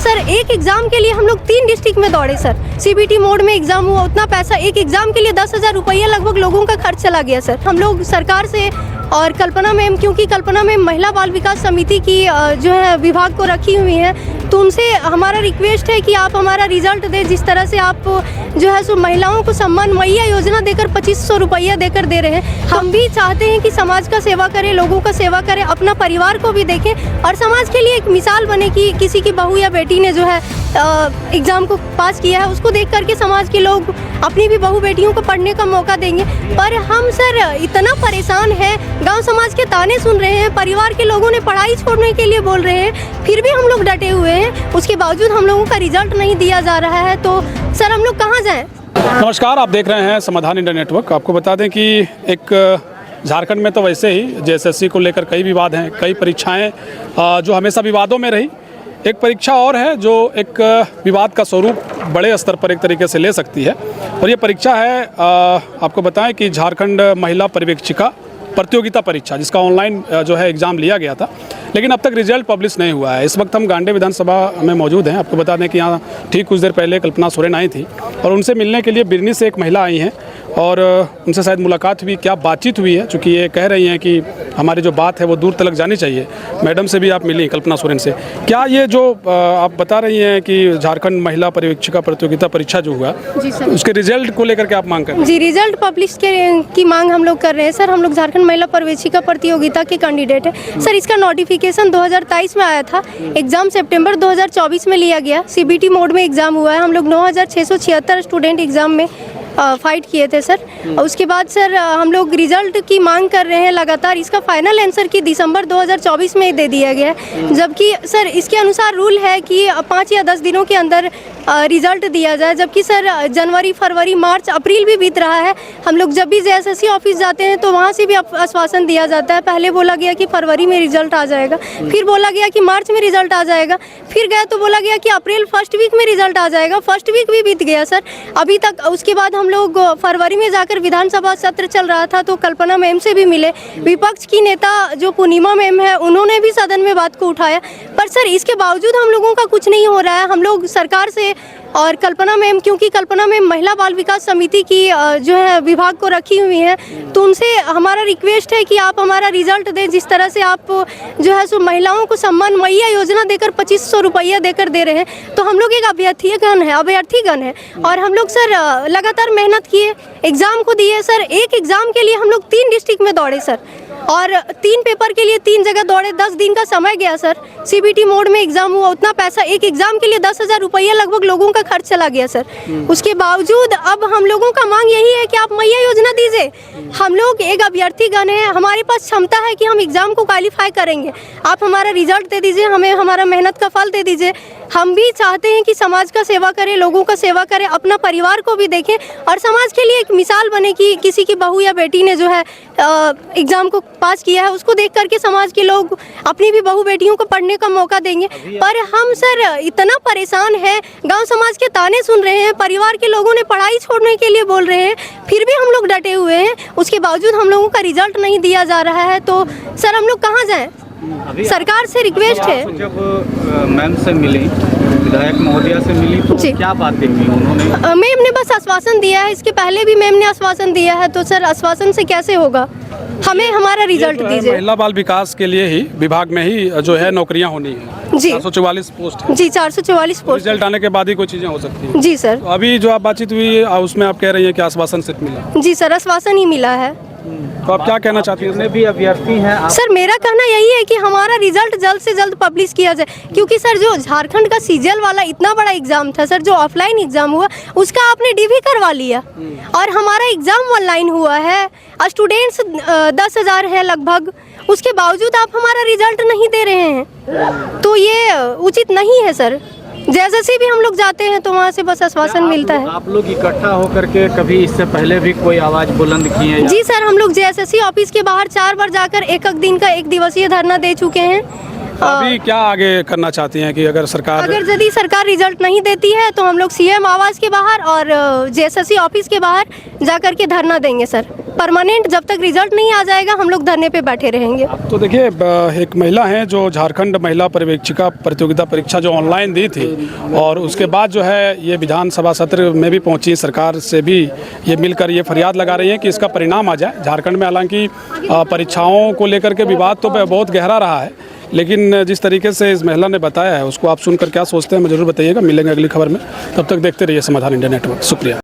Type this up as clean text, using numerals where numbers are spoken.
Sir एक exam के लिए हम लोग 3 डिस्ट्रिक्ट में दौड़े सर। सीबीटी मोड में एग्जाम हुआ, उतना पैसा एक एग्जाम के लिए 10,000 रुपया लगभग लोगों का खर्च चला गया सर। हम लोग सरकार से और कल्पना मैम, क्योंकि कल्पना मैम महिला बाल विकास समिति की जो है विभाग को रखी हुई हैं, तो उनसे हमारा रिक्वेस्ट है कि आप हमारा रिजल्ट दें। जिस तरह से आप जो है सो महिलाओं को सम्मान मैया योजना देकर 2500 रुपया देकर दे रहे हैं, हम भी चाहते हैं कि समाज का सेवा करें, लोगों का सेवा करें, अपना परिवार को भी देखें और समाज के लिए एक मिसाल बने कि किसी की बहू या बेटी ने जो है एग्ज़ाम को पास किया है, उसको देख करके समाज के लोग अपनी भी बहू बेटियों को पढ़ने का मौका देंगे। पर हम सर इतना परेशान हैं, गांव समाज के ताने सुन रहे हैं, परिवार के लोगों ने पढ़ाई छोड़ने के लिए बोल रहे हैं, फिर भी हम लोग डटे हुए हैं। उसके बावजूद हम लोगों का रिजल्ट नहीं दिया जा रहा है, तो सर हम लोग कहाँ जाएँ? नमस्कार, आप देख रहे हैं समाधान इंडिया नेटवर्क। आपको बता दें कि एक झारखंड में तो वैसे ही जेएसएससी को लेकर कई विवाद हैं, कई परीक्षाएं जो हमेशा विवादों में रही। एक परीक्षा और है जो एक विवाद का स्वरूप बड़े स्तर पर एक तरीके से ले सकती है, और ये परीक्षा है आपको बताएं कि झारखंड महिला पर्यवेक्षिका प्रतियोगिता परीक्षा, जिसका ऑनलाइन जो है एग्ज़ाम लिया गया था, लेकिन अब तक रिजल्ट पब्लिश नहीं हुआ है। इस वक्त हम गांडे विधानसभा में मौजूद हैं। आपको बता दें कि यहाँ ठीक कुछ देर पहले कल्पना सोरेन आई थी और उनसे मिलने के लिए बिरनी से एक महिला आई हैं और उनसे शायद मुलाकात हुई, क्या बातचीत हुई है, चूँकि ये कह रही हैं कि हमारी जो बात है वो दूर तक जानी चाहिए। मैडम से भी आप मिली, कल्पना सोरेन से। क्या ये जो आप बता रही हैं कि झारखंड महिला पर्यवेक्षिका प्रतियोगिता परीक्षा जो हुआ, उसके रिजल्ट को लेकर के आप मांग कर रहे हैं? जी, रिजल्ट पब्लिश की मांग हम लोग कर रहे हैं सर। हम लोग झारखंड महिला पर्यवेक्षिका प्रतियोगिता के कैंडिडेट हैं सर। इसका नोटिफिकेशन 2023 में आया था, एग्जाम सितंबर 2024 में लिया गया, सीबीटी मोड में एग्जाम हुआ है। हम लोग 9676 स्टूडेंट एग्जाम में फाइट किए थे सर। उसके बाद सर हम लोग रिजल्ट की मांग कर रहे हैं लगातार। इसका फाइनल आंसर की दिसंबर 2024 में दे दिया गया है, जबकि सर इसके अनुसार रूल है कि 5 या 10 दिनों के अंदर रिजल्ट दिया जाए, जबकि सर जनवरी, फरवरी, मार्च, अप्रैल भी बीत रहा है। हम लोग जब भी जेएसएससी ऑफिस जाते हैं तो वहाँ से भी आश्वासन दिया जाता है। पहले बोला गया कि फरवरी में रिजल्ट आ जाएगा, फिर बोला गया कि मार्च में रिजल्ट आ जाएगा, फिर गया तो बोला गया कि अप्रैल फर्स्ट वीक में रिजल्ट आ जाएगा। फर्स्ट वीक भी बीत गया सर अभी तक। उसके बाद हम लोग फरवरी में जाकर विधानसभा सत्र चल रहा था तो कल्पना मैम से भी मिले। विपक्ष की नेता जो पूर्णिमा मैम है, उन्होंने भी सदन में बात को उठाया, पर सर इसके बावजूद हम लोगों का कुछ नहीं हो रहा है। हम लोग सरकार से और कल्पना मैम, क्योंकि कल्पना मैम महिला बाल विकास समिति की जो है विभाग को रखी हुई हैं, तो उनसे हमारा रिक्वेस्ट है कि आप हमारा रिजल्ट दें। जिस तरह से आप जो है सो महिलाओं को सम्मान मैया योजना देकर 2500 रुपया देकर दे रहे हैं, तो हम लोग एक अभ्यर्थीगण है और हम लोग सर लगातार मेहनत किए, एग्ज़ाम को दिए सर। एक एग्ज़ाम के लिए हम लोग 3 डिस्ट्रिक्ट में दौड़े सर और 3 पेपर के लिए 3 जगह दौड़े। 10 दिन का समय गया सर। सीबीटी मोड में एग्जाम हुआ, उतना पैसा एक एग्जाम के लिए 10,000 रुपया लगभग लोगों का खर्च चला गया सर। उसके बावजूद अब हम लोगों का मांग यही है कि आप मैया योजना दीजिए। हम लोग एक अभ्यर्थीगण है, हमारे पास क्षमता है कि हम एग्जाम को क्वालिफाई करेंगे। आप हमारा रिजल्ट दे दीजिए, हमें हमारा मेहनत का फल दे दीजिए। हम भी चाहते हैं कि समाज का सेवा करें, लोगों का सेवा करें, अपना परिवार को भी देखें और समाज के लिए एक मिसाल बने कि किसी की बहू या बेटी ने जो है एग्जाम को पास किया है, उसको देख करके समाज के लोग अपनी भी बहू बेटियों को पढ़ने का मौका देंगे। पर हम सर इतना परेशान हैं, गांव समाज के ताने सुन रहे हैं, परिवार के लोगों ने पढ़ाई छोड़ने के लिए बोल रहे हैं, फिर भी हम लोग डटे हुए हैं। उसके बावजूद हम लोगों का रिजल्ट नहीं दिया जा रहा है, तो सर हम लोग कहाँ जाएँ? सरकार से रिक्वेस्ट है। जब मैम से मिली, विधायक महोदया से मिली, तो क्या बातें हुई उन्होंने? मैम ने बस आश्वासन दिया है, इसके पहले भी मैम ने आश्वासन दिया है, तो सर आश्वासन से कैसे होगा? हमें हमारा रिजल्ट दीजिए। महिला बाल विकास के लिए ही विभाग में ही जो है नौकरियां होनी है जी। 444 पोस्ट है। जी, 444 पोस्ट। रिजल्ट आने के बाद ही कोई चीजें हो सकती हैं जी सर। तो अभी जो आप बातचीत हुई उसमें आप कह रही हैं कि आश्वासन सिर्फ मिला? जी सर, आश्वासन ही मिला है। तो आप क्या कहना चाहती हैं? भी अभ्यर्थी हैं सर, मेरा कहना यही है कि हमारा रिजल्ट जल्द से जल्द पब्लिश किया जाए, क्योंकि सर जो झारखंड का सीजीएल वाला इतना बड़ा एग्जाम था सर, जो ऑफलाइन एग्जाम हुआ, उसका आपने डीवी करवा लिया और हमारा एग्जाम ऑनलाइन हुआ है। स्टूडेंट्स 10,000 है लगभग, उसके बावजूद आप हमारा रिजल्ट नहीं दे रहे हैं, तो ये उचित नहीं है सर। जैसे भी हम लोग जाते हैं तो वहाँ से बस आश्वासन मिलता है। आप लोग इकट्ठा होकर के कभी इससे पहले भी कोई आवाज बुलंद किए हैं? जी सर, हम लोग जेएसएससी ऑफिस के बाहर 4 बार जाकर एक दिन का 1 दिवसीय धरना दे चुके हैं। अभी क्या आगे करना चाहती हैं कि अगर यदि सरकार रिजल्ट नहीं देती है तो हम लोग सीएम आवास के बाहर और जेएसएससी ऑफिस के बाहर जाकर के धरना देंगे सर। परमानेंट जब तक रिजल्ट नहीं आ जाएगा हम लोग धरने पे बैठे रहेंगे। तो देखिए एक महिला हैं जो झारखंड महिला पर्यवेक्षिका प्रतियोगिता परीक्षा जो ऑनलाइन दी थी और उसके बाद जो है ये विधानसभा सत्र में भी पहुंची, सरकार से भी ये मिलकर ये फरियाद लगा रही है कि इसका परिणाम आ जाए। झारखंड में हालांकि परीक्षाओं को लेकर के विवाद तो बहुत गहरा रहा है, लेकिन जिस तरीके से इस महिला ने बताया है उसको आप सुनकर क्या सोचते हैं, मुझे जरूर बताइएगा। मिलेंगे अगली खबर में, तब तक देखते रहिए समाधान इंडिया नेटवर्क। शुक्रिया।